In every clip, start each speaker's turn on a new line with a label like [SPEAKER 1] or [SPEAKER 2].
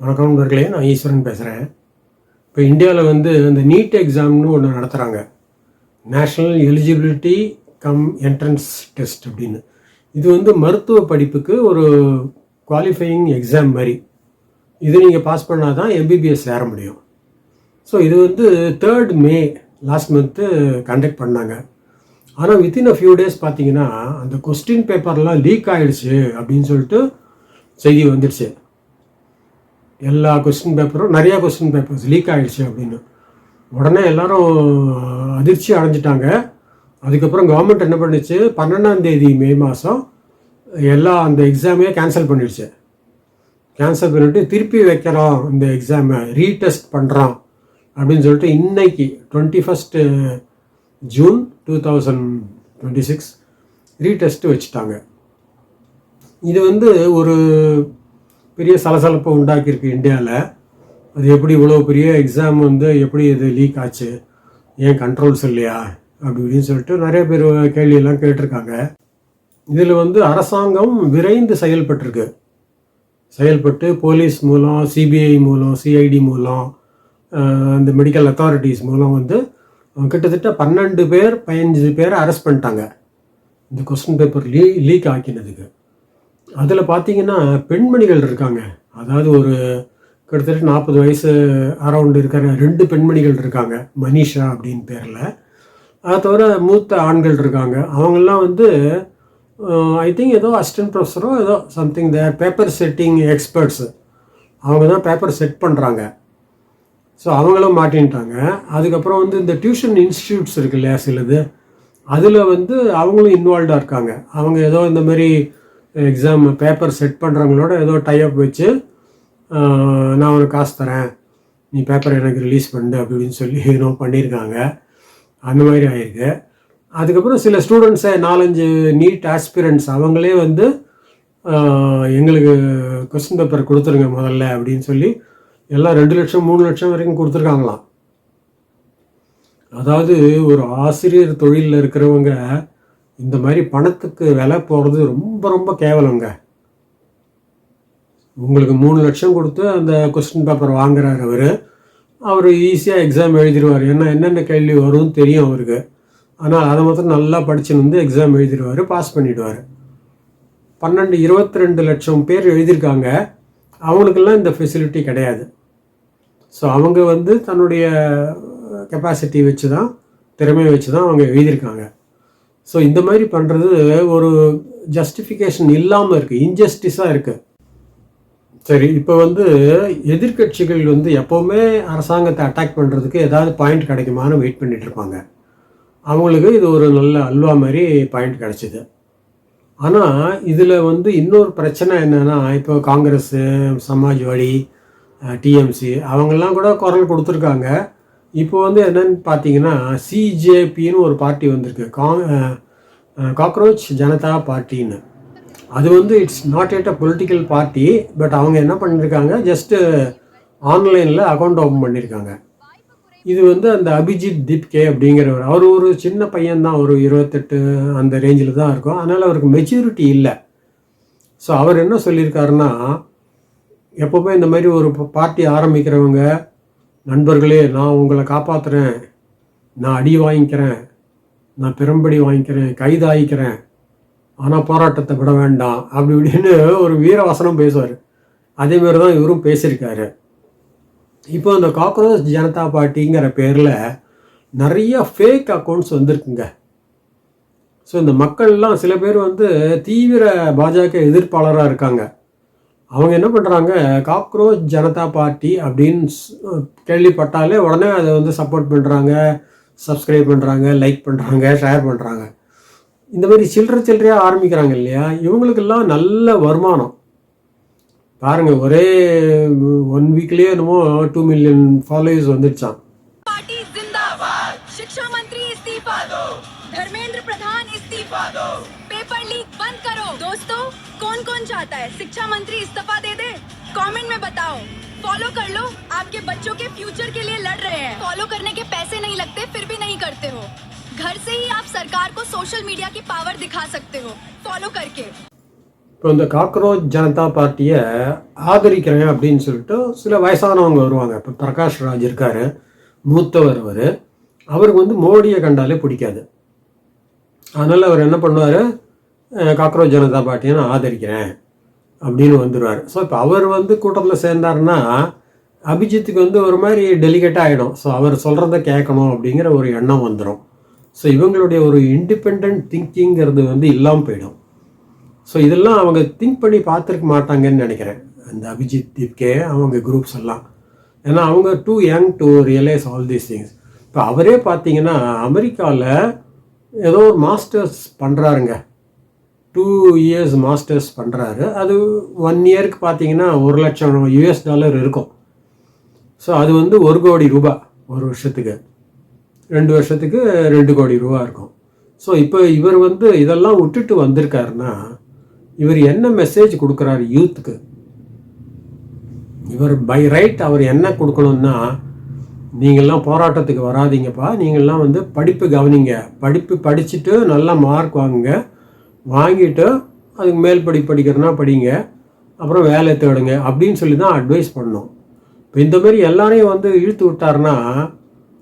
[SPEAKER 1] வணக்கம் நண்பர்களே, நான் ஈஸ்வரன் பேசுகிறேன். இப்போ இந்தியாவில் வந்து இந்த நீட் எக்ஸாம்னு ஒன்று நடத்துகிறாங்க. National eligibility come entrance test அப்படின்னு. இது வந்து மருத்துவ படிப்புக்கு ஒரு குவாலிஃபையிங் எக்ஸாம் மாதிரி. இது நீங்கள் பாஸ் பண்ணால் தான் எம்பிபிஎஸ் சேர முடியும். ஸோ இது வந்து 3rd May last month conduct பண்ணாங்க. ஆனால் வித்தின் அ ஃபியூ டேஸ் பார்த்தீங்கன்னா அந்த கொஸ்டின் பேப்பர்லாம் லீக் ஆகிடுச்சு அப்படின்னு சொல்லிட்டு செய்தி வந்துடுச்சு. எல்லா கொஸ்டின் பேப்பரும் நிறையா கொஸ்டின் பேப்பர்ஸ் லீக் ஆகிடுச்சு அப்படின்னு உடனே எல்லாரும் அதிர்ச்சி அடைஞ்சிட்டாங்க. அதுக்கப்புறம் கவர்மெண்ட் என்ன பண்ணிச்சு, 12ஆம் மே மாதம் எல்லா அந்த எக்ஸாமே கேன்சல் பண்ணிடுச்சு. கேன்சல் பண்ணிவிட்டு திருப்பி வைக்கிறோம், இந்த எக்ஸாமை ரீடெஸ்ட் பண்ணுறோம் அப்படின்னு சொல்லிட்டு இன்னைக்கு 21 ஜூன் 2026 ரீடெஸ்ட்டு வச்சுட்டாங்க. இது வந்து ஒரு பெரிய சலசலப்பை உண்டாக்கியிருக்கு இந்தியாவில். அது எப்படி இவ்வளோ பெரிய எக்ஸாம் வந்து எப்படி இது லீக் ஆச்சு, ஏன் கண்ட்ரோல்ஸ் இல்லையா அப்படின்னு சொல்லிட்டு நிறைய பேர் கேள்வியெல்லாம் கேட்டிருக்காங்க. இதில் வந்து அரசாங்கம் விரைந்து செயல்பட்டு போலீஸ் மூலம், சிபிஐ மூலம், சிஐடி மூலம், இந்த மெடிக்கல் அத்தாரிட்டிஸ் மூலம் வந்து கிட்டத்தட்ட 12 பேர் 15 பேரை அரெஸ்ட் பண்ணிட்டாங்க இந்த கொஸ்டின் பேப்பர் லீக் ஆக்கினதுக்கு. அதில் பார்த்தீங்கன்னா பெண்மணிகள் இருக்காங்க. அதாவது ஒரு கிட்டத்தட்ட 40 வயசு அரௌண்ட் இருக்கிற 2 பெண்மணிகள் இருக்காங்க, மனிஷா அப்படின்னு பேரில். அதை தவிர மூத்த ஆண்கள் இருக்காங்க. அவங்கெல்லாம் வந்து ஐ திங்க் ஏதோ அசிஸ்டன்ட் ப்ரொஃபஸரோ ஏதோ சம்திங் பேப்பர் செட்டிங் எக்ஸ்பர்ட்ஸு, அவங்க தான் பேப்பர் செட் பண்ணுறாங்க. ஸோ அவங்களும் மாட்டின்ட்டாங்க. அதுக்கப்புறம் வந்து இந்த டியூஷன் இன்ஸ்டியூட்ஸ் இருக்கு இல்லையா சிலது, அதில் வந்து அவங்களும் இன்வால்வ்டாக இருக்காங்க. அவங்க ஏதோ இந்த மாதிரி எக்ஸாம் பேப்பர் செட் பண்ணுறவங்களோட ஏதோ டைப் வச்சு நான் உனக்கு காசு தரேன், நீ பேப்பர் எனக்கு ரிலீஸ் பண்ணு அப்படின்னு சொல்லி ஏதோ பண்ணியிருக்காங்க. அந்த மாதிரி ஆயிருக்கு. அதுக்கப்புறம் சில ஸ்டூடெண்ட்ஸை 4-5 நீட் ஆஸ்பிரண்ட்ஸ் அவங்களே வந்து எங்களுக்கு கொஸ்டின் பேப்பர் கொடுத்துருங்க முதல்ல அப்படின்னு சொல்லி எல்லாம் 2 லட்சம் 3 லட்சம் வரைக்கும் கொடுத்துருக்காங்களாம். அதாவது ஒரு ஆசிரியர் தொழிலில் இருக்கிறவங்க இந்த மாதிரி பணத்துக்கு விலை போகிறது ரொம்ப ரொம்ப கேவலங்க. உங்களுக்கு 3 லட்சம் கொடுத்து அந்த கொஸ்டின் பேப்பர் வாங்குறாரு. அவர் ஈஸியாக எக்ஸாம் எழுதிடுவார். ஏன்னா என்னென்ன கேள்வி வரும்னு தெரியும் அவருக்கு. ஆனால் அதை மாத்திரம் நல்லா படிச்சுன்னு வந்து எக்ஸாம் எழுதிடுவார், பாஸ் பண்ணிவிடுவார். 22 லட்சம் பேர் எழுதியிருக்காங்க. அவங்களுக்கெல்லாம் இந்த ஃபெசிலிட்டி கிடையாது. ஸோ அவங்க வந்து தன்னுடைய கெப்பாசிட்டி வச்சு தான், திறமையை வச்சு தான் அவங்க எழுதியிருக்காங்க. ஸோ இந்த மாதிரி பண்ணுறது ஒரு ஜஸ்டிஃபிகேஷன் இல்லாமல் இருக்குது, இன்ஜஸ்டிஸாக இருக்குது. சரி, இப்போ வந்து எதிர்கட்சிகள் வந்து எப்போவுமே அரசாங்கத்தை அட்டாக் பண்ணுறதுக்கு ஏதாவது பாயிண்ட் கிடைக்குமான்னு வெயிட் பண்ணிகிட்டு இருப்பாங்க. அவங்களுக்கு இது ஒரு நல்ல அல்வா மாதிரி பாயிண்ட் கிடச்சிது. ஆனால் இதில் வந்து இன்னொரு பிரச்சனை என்னென்னா, இப்போ காங்கிரஸு, சமாஜ்வாடி, டிஎம்சி அவங்கெல்லாம் கூட குரல் கொடுத்துருக்காங்க. இப்போ வந்து என்னென்னு பார்த்தீங்கன்னா சிஜேபின்னு ஒரு பார்ட்டி வந்திருக்கு, காக்ரோச் ஜனதா பார்ட்டின்னு. அது வந்து it's not yet a political party, but அவங்க என்ன பண்ணியிருக்காங்க, ஜஸ்ட்டு ஆன்லைனில் அக்கௌண்ட் ஓப்பன் பண்ணியிருக்காங்க. இது வந்து அந்த அபிஜித் திப்கே அப்படிங்கிறவர், அவர் ஒரு சின்ன பையன்தான், ஒரு 28 அந்த ரேஞ்சில் தான் இருக்கும். அதனால் அவருக்கு மெச்சூரிட்டி இல்லை. ஸோ அவர் என்ன சொல்லியிருக்காருன்னா, எப்போவுமே இந்த மாதிரி ஒரு பார்ட்டி ஆரம்பிக்கிறவங்க, நண்பர்களே நான் உங்களை காப்பாற்றுறேன், நான் அடி வாங்கிக்கிறேன், நான் பெரும்படி வாங்கிக்கிறேன், கைதாகிக்கிறேன், ஆனால் போராட்டத்தை விட வேண்டாம் அப்படி இப்படின்னு ஒரு வீரவசனம் பேசுவார். அதேமாரி தான் இவரும் பேசியிருக்காரு. இப்போ இந்த காக்ரோச் ஜனதா பார்ட்டிங்கிற பேரில் நிறைய ஃபேக் அக்கௌண்ட்ஸ் வந்திருக்குங்க. ஸோ இந்த மக்கள்லாம் சில பேர் வந்து தீவிர பாஜக எதிர்ப்பாளராக இருக்காங்க. அவங்க என்ன பண்ணுறாங்க, காக்ரோச் ஜனதா பார்ட்டி அப்படின்னு கேள்விப்பட்டாலே உடனே அதை வந்து சப்போர்ட் பண்ணுறாங்க, சப்ஸ்கிரைப் பண்ணுறாங்க, லைக் பண்ணுறாங்க, ஷேர் பண்ணுறாங்க. இந்த மாதிரி சில்லறையாக ஆரம்பிக்கிறாங்க இல்லையா, இவங்களுக்கெல்லாம் நல்ல வருமானம். பாருங்கள், ஒரே 1 வீக்லேயே என்னமோ 2 மில்லியன் ஃபாலோவர்ஸ் வந்துடுச்சான். शिक्षा मंत्री इस्तीफा दो, धर्मेंद्र प्रधान इस्तीफा दो, पेपर लीक बंद करो। दोस्तों, कौन कौन चाहता है शिक्षा मंत्री इस्तीफा दे दे? कमेंट में बताओ। फॉलो कर लो, आपके बच्चों के फ्यूचर के लिए लड़ रहे हैं। फॉलो करने के पैसे नहीं लगते, फिर भी नहीं करते हो। घर से ही आप सरकार को सोशल मीडिया की पावर दिखा सकते हो फॉलो करके। இப்போ இந்த காக்ரோச் ஜனதா பார்ட்டியை ஆதரிக்கிறேன் அப்படின்னு சொல்லிட்டு சில வயசானவங்க வருவாங்க. இப்போ பிரகாஷ் ராஜ் இருக்கார், மூத்தவர். அவருக்கு வந்து மோடியை கண்டாலே பிடிக்காது. அதனால் அவர் என்ன பண்ணுவார், காக்ரோச் ஜனதா பார்ட்டியை நான் ஆதரிக்கிறேன் அப்படின்னு வந்துடுவார். ஸோ இப்போ அவர் வந்து கூட்டத்தில் சேர்ந்தாருன்னா அபிஜித்துக்கு வந்து ஒரு மாதிரி டெலிகேட்டாக ஆகிடும். ஸோ அவர் சொல்கிறத கேட்கணும் அப்படிங்கிற ஒரு எண்ணம் வந்துடும். ஸோ இவங்களுடைய ஒரு இண்டிபெண்ட் திங்கிங்கிறது வந்து இல்லாமல் போயிடும். ஸோ இதெல்லாம் அவங்க திங்க் பண்ணி பார்த்துருக்க மாட்டாங்கன்னு நினைக்கிறேன், அந்த அபிஜித் தீப்கே அவங்க குரூப்ஸ் எல்லாம். ஏன்னா அவங்க too young to realise all these things. இப்போ அவரே பார்த்தீங்கன்னா அமெரிக்காவில் ஏதோ ஒரு மாஸ்டர்ஸ் பண்ணுறாருங்க, 2 years மாஸ்டர்ஸ் பண்ணுறாரு. அது 1 yearக்கு பார்த்தீங்கன்னா $1,00,000 இருக்கும். ஸோ அது வந்து 1 கோடி ரூபாய் ஒரு வருஷத்துக்கு, 2 வருஷத்துக்கு 2 கோடி ரூபா இருக்கும். ஸோ இப்போ இவர் வந்து இதெல்லாம் விட்டுட்டு வந்திருக்காருன்னா இவர் என்ன மெசேஜ் கொடுக்குறாரு யூத்துக்கு? இவர் பை ரைட் அவர் என்ன கொடுக்கணும்னா, நீங்கள்லாம் போராட்டத்துக்கு வராதிங்கப்பா, நீங்கள்லாம் வந்து படிப்பு கவனிங்க, படிச்சுட்டு நல்லா மார்க் வாங்குங்க, வாங்கிட்டு அதுக்கு மேல் படிக்கிறதுனா படிங்க, அப்புறம் வேலை தேடுங்க அப்படின்னு சொல்லி தான் அட்வைஸ் பண்ணோம். இப்போ இந்த மாதிரி எல்லாரையும் வந்து இழுத்து விட்டார்னா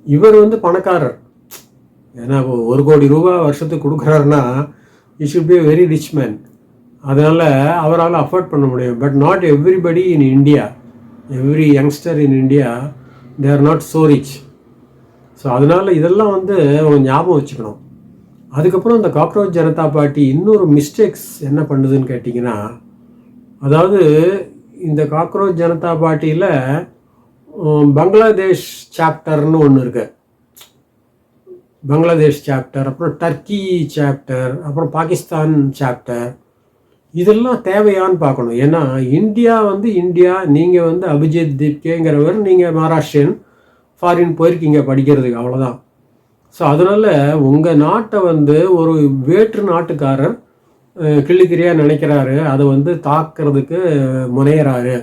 [SPEAKER 1] இவர் வந்து பணக்காரர். ஏன்னா 1 கோடி ரூபா வருஷத்துக்கு கொடுக்குறாருன்னா it should be a very rich man. அதனால் அவரால் அஃபோர்ட் பண்ண முடியும். But not everybody in India, every youngster in India they are not so rich. So அதனால் இதெல்லாம் வந்து அவங்க ஞாபகம் வச்சுக்கணும். அதுக்கப்புறம் இந்த காக்ரோச் ஜனதா பார்ட்டி இன்னொரு மிஸ்டேக்ஸ் என்ன பண்ணுதுன்னு கேட்டிங்கன்னா, அதாவது இந்த காக்ரோச் ஜனதா பார்ட்டியில் பங்களாதேஷ் சாப்டர்னு ஒன்று இருக்குது. பங்களாதேஷ் சாப்டர், அப்புறம் டர்க்கி சாப்டர், அப்புறம் பாகிஸ்தான் சாப்டர். இதெல்லாம் தேவையான்னு பார்க்கணும். ஏன்னா இந்தியா வந்து இந்தியா, நீங்கள் வந்து அபிஜித் தீப்கேங்கிறவர், நீங்கள் மகாராஷ்டிரியன், ஃபாரின் போயிருக்கீங்க படிக்கிறதுக்கு, அவ்வளோதான். ஸோ அதனால் உங்கள் நாட்டை வந்து ஒரு வேற்று நாட்டுக்காரர் கிள்ளிக்கிறியாக நினைக்கிறாரு, அதை வந்து தாக்குறதுக்கு முனையிறாரு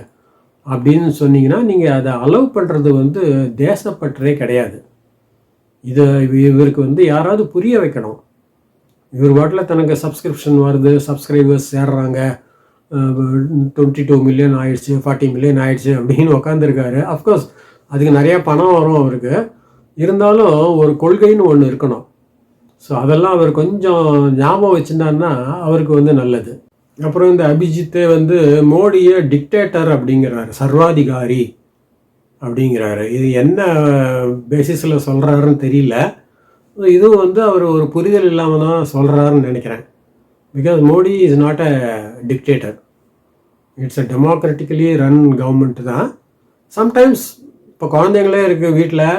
[SPEAKER 1] அப்படின்னு சொன்னீங்கன்னா நீங்கள் அதை அலோவ் பண்ணுறது வந்து தேசப்பற்றே கிடையாது. இதை இவருக்கு வந்து யாராவது புரிய வைக்கணும். இவர் பாட்டில் தனக்கு சப்ஸ்கிரிப்ஷன் வருது, சப்ஸ்கிரைபர்ஸ் சேர்றாங்க, 22 மில்லியன் ஆயிடுச்சு, 40 மில்லியன் ஆயிடுச்சு அப்படின்னு உக்காந்துருக்காரு. அஃப்கோர்ஸ் அதுக்கு நிறையா பணம் வரும் அவருக்கு. இருந்தாலும் ஒரு கொள்கைன்னு ஒன்று இருக்கணும். ஸோ அதெல்லாம் அவர் கொஞ்சம் ஞாபகம் வச்சுருந்தாருன்னா அவருக்கு வந்து நல்லது. அப்புறம் இந்த அபிஜித்தே வந்து மோடியை டிக்டேட்டர் அப்படிங்கிறாரு, சர்வாதிகாரி அப்படிங்கிறாரு. இது என்ன பேசிஸில் சொல்கிறாருன்னு தெரியல. இதுவும் வந்து அவர் ஒரு புரிதல் இல்லாமல் தான் சொல்கிறாருன்னு நினைக்கிறேன். Because Modi is not a dictator, it's a democratically run government தான். சம்டைம்ஸ் இப்போ குழந்தைங்களே இருக்குது வீட்டில்,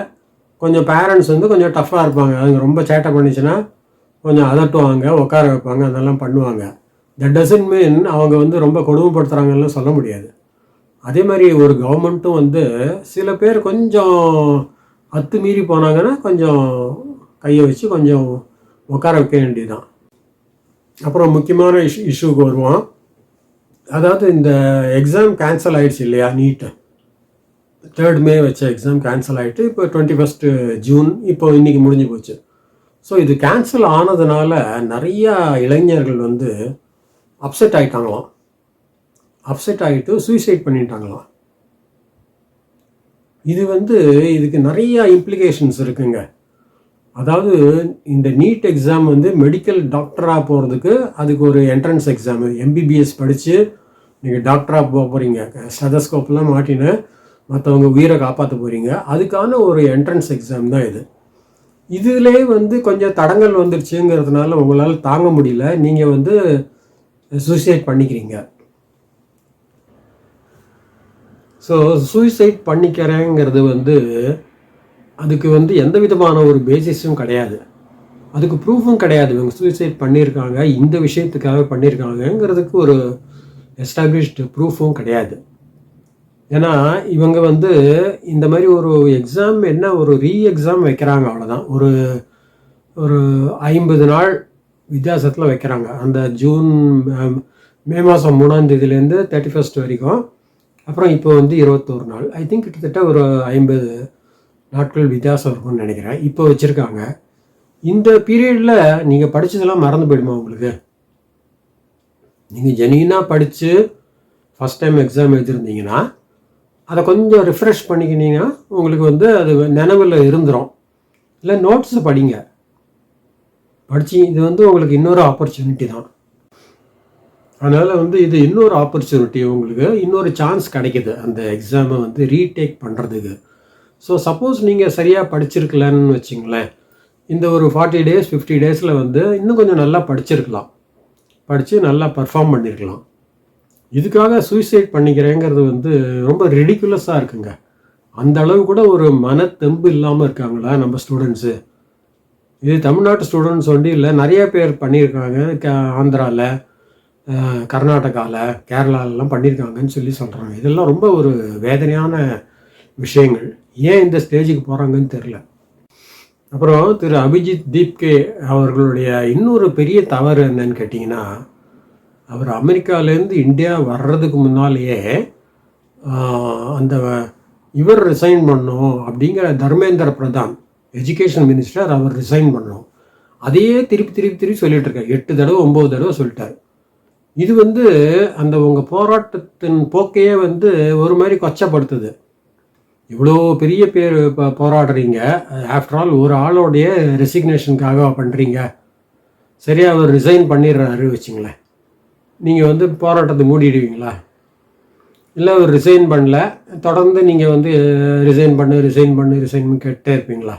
[SPEAKER 1] கொஞ்சம் பேரண்ட்ஸ் வந்து கொஞ்சம் டஃப்பாக இருப்பாங்க. அதுங்க ரொம்ப சேட்டை பண்ணிச்சுன்னா கொஞ்சம் அதட்டுவாங்க, உட்கார வைப்பாங்க, அதெல்லாம் பண்ணுவாங்க. தட் டசன்ட் மீன் அவங்க வந்து ரொம்ப கொடுமைப்படுத்துகிறாங்கன்னு சொல்ல முடியாது. அதே மாதிரி ஒரு கவர்மெண்ட்டும் வந்து சில பேர் கொஞ்சம் அத்துமீறி போனாங்கன்னா கொஞ்சம் கையை வச்சு கொஞ்சம் உட்கார வைக்க வேண்டியதுதான். அப்புறம் முக்கியமான இஷ்யூக்கு வருவோம். அதாவது இந்த எக்ஸாம் கேன்சல் ஆகிடுச்சு இல்லையா, நீட்டு 3rd May வச்ச எக்ஸாம் கேன்சல் ஆகிட்டு இப்போ 21st June இப்போ இன்றைக்கி முடிஞ்சு போச்சு. ஸோ இது கேன்சல் ஆனதுனால நிறையா இளைஞர்கள் வந்து அப்செட் ஆகிட்டாங்களாம். அப்செட் ஆகிட்டு சூசைட் பண்ணிட்டாங்களாம். இது வந்து இதுக்கு நிறையா இம்ப்ளிகேஷன்ஸ் இருக்குங்க. அதாவது இந்த நீட் எக்ஸாம் வந்து மெடிக்கல் டாக்டராக போகிறதுக்கு அதுக்கு ஒரு என்ட்ரன்ஸ் எக்ஸாமு. எம்பிபிஎஸ் படித்து நீங்கள் டாக்டராக போக போகிறீங்க, ஸ்டெதஸ்கோப்லாம் மாட்டின்னு மற்றவங்க உயிரை காப்பாற்ற போகிறீங்க, அதுக்கான ஒரு என்ட்ரன்ஸ் எக்ஸாம் தான் இது. இதிலே வந்து கொஞ்சம் தடங்கள் வந்துருச்சுங்கிறதுனால உங்களால் தாங்க முடியல, நீங்கள் வந்து சூசைட் பண்ணிக்கிறீங்க. ஸோ சூசைட் பண்ணிக்கிறேங்கிறது வந்து அதுக்கு வந்து எந்த விதமான ஒரு பேசிஸும் கிடையாது, அதுக்கு ப்ரூஃபும் கிடையாது. இவங்க சூசைட் பண்ணியிருக்காங்க, இந்த விஷயத்துக்காக பண்ணியிருக்காங்கங்கிறதுக்கு ஒரு எஸ்டாப்ளிஷ்டு ப்ரூஃபும் கிடையாது. ஏன்னா இவங்க வந்து இந்த மாதிரி ஒரு எக்ஸாம் என்ன ஒரு எக்ஸாம் வைக்கிறாங்க, அவ்வளோதான். ஒரு 50 நாள் வித்தியாசத்தில் வைக்கிறாங்க. அந்த மே மாதம் 3ஆம் தேதியிலேருந்து 31st வரைக்கும். அப்புறம் இப்போ வந்து 21 நாள், ஐ திங்க் கிட்டத்தட்ட ஒரு 50 நாட்கள் வித்தியாசம் இருக்கும்னு நினைக்கிறேன் இப்போ வச்சுருக்காங்க. இந்த பீரியடில் நீங்கள் படித்ததெல்லாம் மறந்து போயிடுமா உங்களுக்கு? நீங்கள் ஜெனியூனாக படித்து ஃபஸ்ட் டைம் எக்ஸாம் எழுதிருந்தீங்கன்னா அதை கொஞ்சம் ரிஃப்ரெஷ் பண்ணிக்கினீங்கன்னா உங்களுக்கு வந்து அது நினைவில் இருந்துடும். இல்லை நோட்ஸ் படிங்க, இது வந்து உங்களுக்கு இன்னொரு ஆப்பர்ச்சுனிட்டி தான். அதனால் வந்து இது இன்னொரு ஆப்பர்ச்சுனிட்டி, உங்களுக்கு இன்னொரு சான்ஸ் கிடைக்கிது அந்த எக்ஸாமை வந்து ரீடேக் பண்ணுறதுக்கு. ஸோ சப்போஸ் நீங்கள் சரியாக படிச்சிருக்கலன்னு வச்சிங்களேன், இந்த ஒரு 40 days 50 daysல வந்து இன்னும் கொஞ்சம் நல்லா படிச்சிருக்கலாம், படித்து நல்லா பர்ஃபார்ம் பண்ணியிருக்கலாம். இதுக்காக சூசைட் பண்ணிக்கிறேங்கிறது வந்து ரொம்ப ரிடிகுலஸாக இருக்குங்க. அந்த அளவு கூட ஒரு மனத்தெம்பு இல்லாமல் இருக்காங்களா நம்ம ஸ்டூடெண்ட்ஸு? இது தமிழ்நாட்டு ஸ்டூடெண்ட்ஸ் ஒண்டி இல்லை, நிறைய பேர் பண்ணியிருக்காங்க. ஆந்திராவில், கர்நாடகாவில், கேரளாலெலாம் பண்ணியிருக்காங்கன்னு சொல்கிறாங்க. இதெல்லாம் ரொம்ப ஒரு வேதனையான விஷயங்கள். ஏன் இந்த ஸ்டேஜுக்கு போகிறாங்கன்னு தெரில. அப்புறம் திரு அபிஜித் தீப்கே அவர்களுடைய இன்னொரு பெரிய தவறு என்னன்னு கேட்டிங்கன்னா, அவர் அமெரிக்காவிலேருந்து இந்தியா வர்றதுக்கு முன்னாலேயே அந்த இவர் ரிசைன் பண்ணணும் அப்படிங்கிற தர்மேந்திர பிரதான் எஜுகேஷன் மினிஸ்டர், அவர் ரிசைன் பண்ணணும். அதையே திருப்பி சொல்லிட்டு இருக்கார். 8 தடவை 9 தடவை சொல்லிட்டார். இது வந்து அந்த உங்கள் போராட்டத்தின் போக்கையே வந்து ஒரு மாதிரி கொச்சப்படுத்துது. இவ்வளோ பெரிய பேர் போராடுறீங்க, ஆஃப்டர் ஆல் ஒரு ஆளோடைய ரெசிக்னேஷனுக்காக பண்ணுறீங்க. சரியாக அவர் ரிசைன் பண்ணிடுறாரு வச்சுங்களேன், நீங்கள் வந்து போராட்டத்தை மூடிடுவீங்களா? இல்லை அவர் ரிசைன் பண்ணல, தொடர்ந்து நீங்கள் வந்து ரிசைன் பண்ணு கேட்டே இருப்பீங்களா?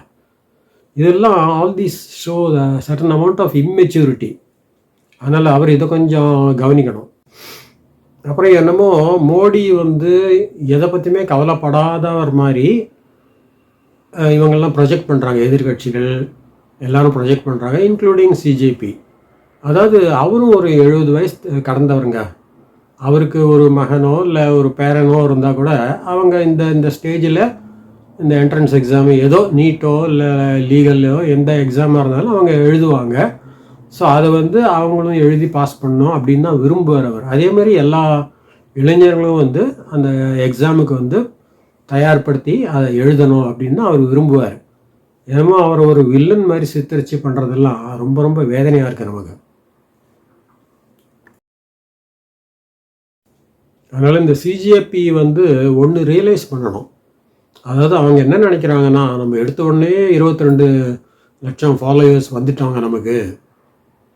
[SPEAKER 1] இதெல்லாம் all these show the certain amount of immaturity. அதனால் அவர் இதை கொஞ்சம் கவனிக்கணும். அப்புறம் என்னமோ மோடி வந்து எதை பற்றியுமே கவலைப்படாதவர் மாதிரி இவங்கெல்லாம் ப்ரொஜெக்ட் பண்ணுறாங்க, எதிர்கட்சிகள் எல்லோரும் ப்ரொஜெக்ட் பண்ணுறாங்க, இன்க்ளூடிங் சிஜேபி. அதாவது அவரும் ஒரு 70 வயசு கடந்தவருங்க. அவருக்கு ஒரு மகனோ இல்லை ஒரு பேரனோ இருந்தால் கூட அவங்க இந்த ஸ்டேஜில் இந்த என்ட்ரன்ஸ் எக்ஸாமு ஏதோ நீட்டோ இல்லை லீகலோ எந்த எக்ஸாமாக இருந்தாலும் அவங்க எழுதுவாங்க. ஸோ அதை வந்து அவங்களும் எழுதி பாஸ் பண்ணணும் அப்படின்னு தான் விரும்புவார் அவர். அதே மாதிரி எல்லா இளைஞர்களும் வந்து அந்த எக்ஸாமுக்கு வந்து தயார்படுத்தி அதை எழுதணும் அப்படின்னு அவர் விரும்புவார். ஏன்னா அவர் ஒரு வில்லன் மாதிரி சித்தரித்து பண்ணுறதெல்லாம் ரொம்ப ரொம்ப வேதனையாக இருக்குது நமக்கு. அதனால் இந்த சிஜிஎப்பி வந்து ஒன்று ரியலைஸ் பண்ணணும். அதாவது அவங்க என்ன நினைக்கிறாங்கன்னா, நம்ம எடுத்த உடனே 22 லட்சம் ஃபாலோவர்ஸ் வந்துட்டாங்க, நமக்கு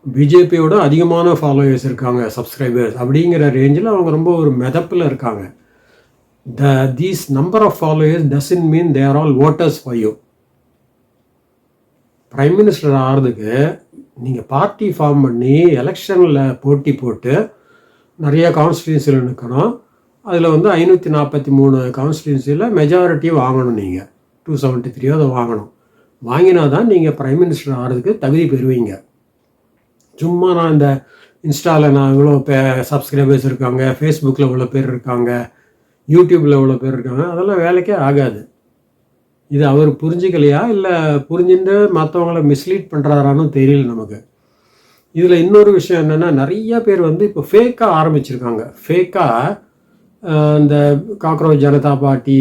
[SPEAKER 1] பிஜேபியோட அதிகமான ஃபாலோவர்ஸ் இருக்காங்க, சப்ஸ்கிரைபர்ஸ் அப்படிங்கிற ரேஞ்சில் அவங்க ரொம்ப ஒரு மெதப்பில் இருக்காங்க. These number of followers doesn't mean they are all voters for you. Prime minister ஆகிறதுக்கு நீங்கள் பார்ட்டி ஃபார்ம் பண்ணி எலெக்ஷனில் போட்டி போட்டு நிறைய கான்ஸ்டிடியூன்சியில் நிற்கணும். அதில் வந்து 543 கான்ஸ்டிடியூன்சியில் மெஜாரிட்டி வாங்கணும். நீங்கள் 273 அதை வாங்கணும். வாங்கினா தான் நீங்கள் பிரைம் மினிஸ்டர் ஆகிறதுக்கு தகுதி பெறுவீங்க. சும்மா நான் இந்த இன்ஸ்டாவில் நான் இவ்வளோ சப்ஸ்கிரைபர்ஸ் இருக்காங்க, ஃபேஸ்புக்கில் இவ்வளோ பேர் இருக்காங்க, யூடியூப்பில் இவ்வளோ பேர் இருக்காங்க, அதெல்லாம் வேலைக்கே ஆகாது. இது அவர் புரிஞ்சிக்கலையா இல்லை புரிஞ்சுட்டு மற்றவங்கள மிஸ்லீட் பண்ணுறாரான்னு தெரியல நமக்கு. இதில் இன்னொரு விஷயம் என்னென்னா, நிறைய பேர் வந்து இப்போ ஃபேக்காக ஆரம்பிச்சிருக்காங்க. ஃபேக்காக இந்த காக்ரோச் ஜனதா பார்ட்டி,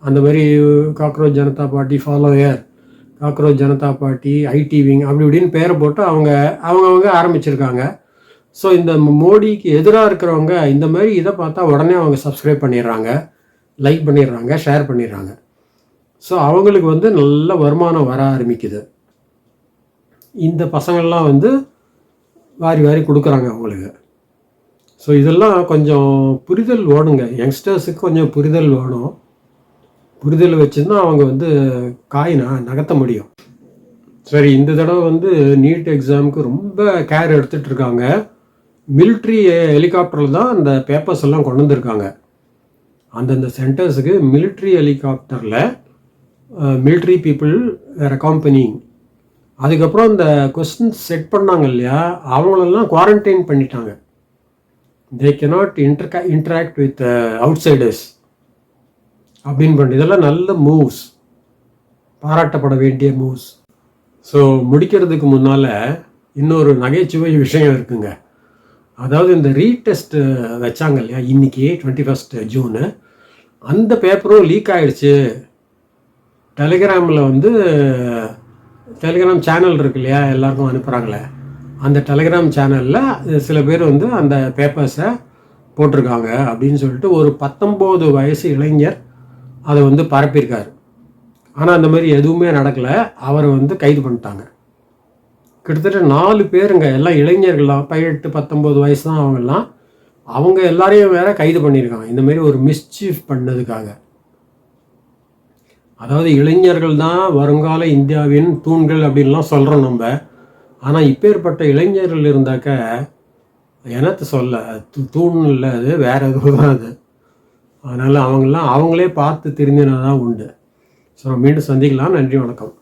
[SPEAKER 1] அந்த மாதிரி cockroach Janata party follower, cockroach Janata party IT wing அப்படி இப்படின்னு பேரை போட்டு அவங்க ஆரம்பிச்சிருக்காங்க. ஸோ இந்த மோடிக்கு எதிராக இருக்கிறவங்க இந்த மாதிரி இதை பார்த்தா உடனே அவங்க சப்ஸ்கிரைப் பண்ணிடுறாங்க, லைக் பண்ணிடுறாங்க, ஷேர் பண்ணிடுறாங்க. ஸோ அவங்களுக்கு வந்து நல்ல வருமானம் வர ஆரம்பிக்குது. இந்த பசங்கள்லாம் வந்து வாரி கொடுக்குறாங்க அவங்களுக்கு. ஸோ இதெல்லாம் கொஞ்சம் புரிதல் வேணுங்க, யங்ஸ்டர்ஸுக்கு கொஞ்சம் புரிதல் வேணும். புரிதல் வச்சுருந்தா அவங்க வந்து காயினா நகர்த்த முடியும். சரி, இந்த தடவை வந்து நீட் எக்ஸாமுக்கு ரொம்ப கேர் எடுத்துகிட்டு இருக்காங்க. மிலிட்ரி ஹெலிகாப்டரில் தான் அந்த பேப்பர்ஸ் எல்லாம் கொண்டு வந்திருக்காங்க. அந்தந்த சென்டர்ஸுக்கு மிலிட்ரி ஹெலிகாப்டரில் மிலிட்ரி பீப்புள் வேறு அக்காம்பனிங். அதுக்கப்புறம் இந்த கொஸ்டின்ஸ் செட் பண்ணாங்க இல்லையா, அவங்களெல்லாம் குவாரண்டைன் பண்ணிட்டாங்க. They cannot interact with outsiders அப்படின்னு பண்ணி, இதெல்லாம் நல்ல மூவ்ஸ், பாராட்டப்பட வேண்டிய மூவ்ஸ். ஸோ முடிக்கிறதுக்கு முன்னால் இன்னொரு நகைச்சுவை விஷயம் இருக்குங்க. அதாவது இந்த ரீடெஸ்ட் வச்சாங்க இல்லையா இன்றைக்கி 21 ஜூனு, அந்த பேப்பரும் லீக் ஆகிடுச்சு. டெலிகிராமில் வந்து டெலிகிராம் சேனல் இருக்கு இல்லையா, எல்லாருக்கும் அனுப்புகிறாங்களே, அந்த டெலிகிராம் சேனலில் சில பேர் வந்து அந்த பேப்பர்ஸை போட்டிருக்காங்க அப்படின்னு சொல்லிட்டு ஒரு 19 வயசு இளைஞர் அதை வந்து பரப்பியிருக்காரு. ஆனால் அந்த மாதிரி எதுவுமே நடக்கலை. அவரை வந்து கைது பண்ணிட்டாங்க. கிட்டத்தட்ட 4 பேருங்க, எல்லாம் இளைஞர்கள்லாம், 18 19 வயசு தான் அவங்கெல்லாம். அவங்க எல்லாரையும் வேற கைது பண்ணியிருக்காங்க இந்த மாதிரி ஒரு மிஸ்சீஃப் பண்ணதுக்காக. அதாவது இளைஞர்கள் தான் வருங்கால இந்தியாவின் தூண்கள் அப்படின்லாம் சொல்கிறோம் நம்ம. ஆனால் இப்பேற்பட்ட இளைஞர்கள் இருந்தாக்க என்னத்தை சொல்ல, தூண் இல்லை, அது வேற எதுவும் தான் அது. அதனால் அவங்களே பார்த்து திருந்தினா தான் உண்டு. ஸோ மீண்டும் சந்திக்கலாம். நன்றி, வணக்கம்.